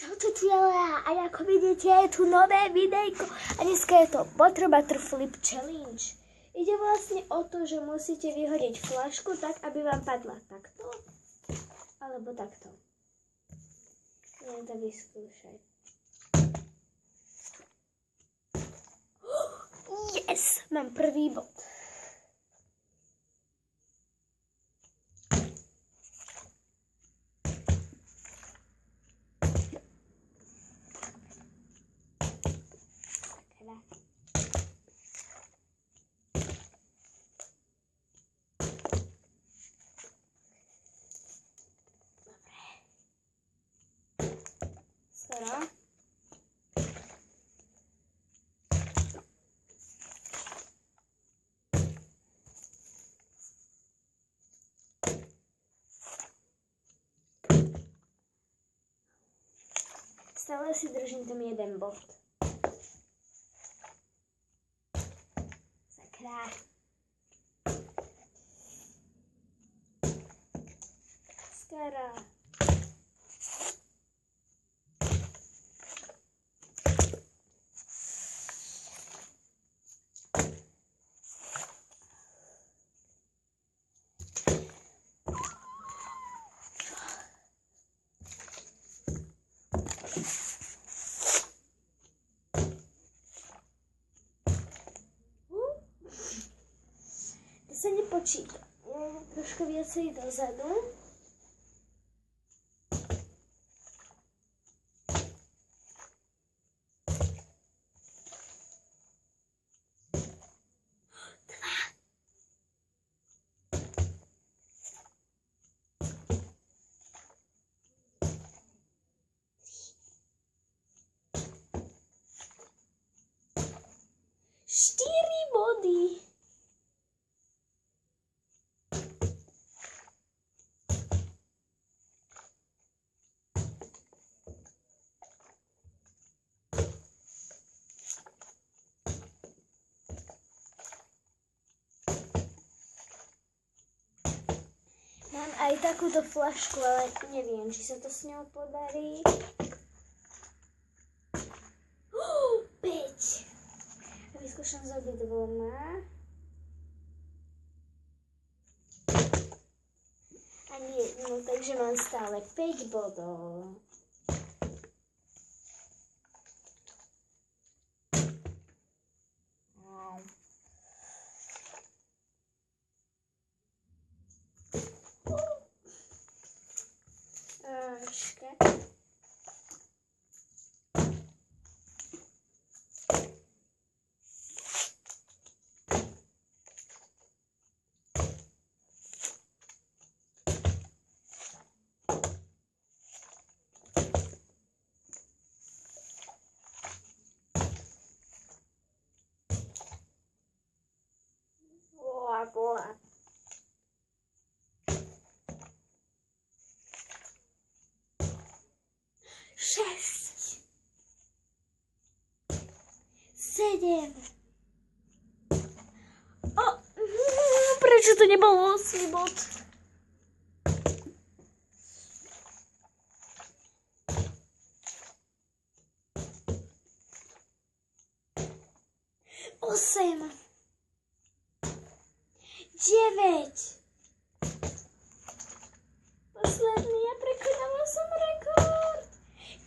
Čaute tieľa, a ako vidíte, je tu nové videjko a dneska je to Butter Flip Challenge. Ide vlastne o to, že musíte vyhodiť fľašku tak, aby vám padla takto, alebo takto. Idem to vyskúšať. Yes! Mám prvý bod. Skoro. Stále si držím tam jeden bod. Sakra. Skoro. Sa nepočíta. Trošku viacej dozadu. Štyri body. Mám aj takúto fľašku, ale neviem, či sa to s ňou podarí. 5. Vyskúšam s obidvoma. Ani jednu, takže mám stále 5 bodov. Bola. 6. 7. Prečo to nebol 8 bod? Osem. 9. Posledný, ja prekonala som rekord.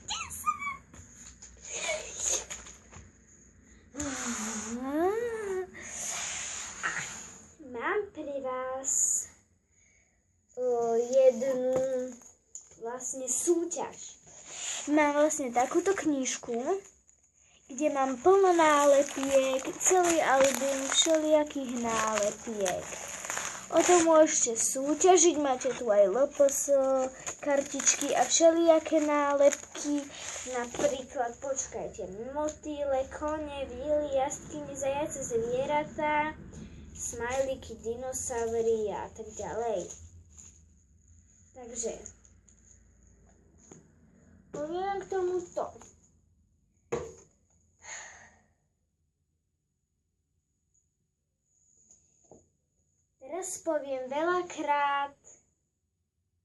10. Mám pri vás jednu vlastne súťaž. Mám vlastne takúto knižku, kde mám plno nálepiek, celý album všelijakých nálepiek. O tom môžete súťažiť, máte tu aj LPS, kartičky a všelijaké nálepky. Napríklad, počkajte, motýle, kone, víly, jaskyne, zajace, zvieratá, smajliky, dinosaury a tak ďalej. Takže, poviem k tomuto. Teraz poviem veľakrát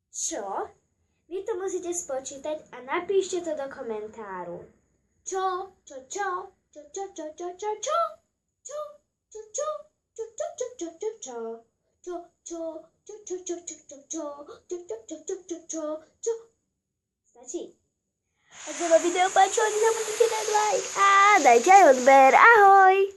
čo? Vy to musíte spočítať a napíšte to do komentáru. Čo? Stačí? Ak sa vám video páčilo, nezabudnite dať like a dajte aj odber. Ahoj!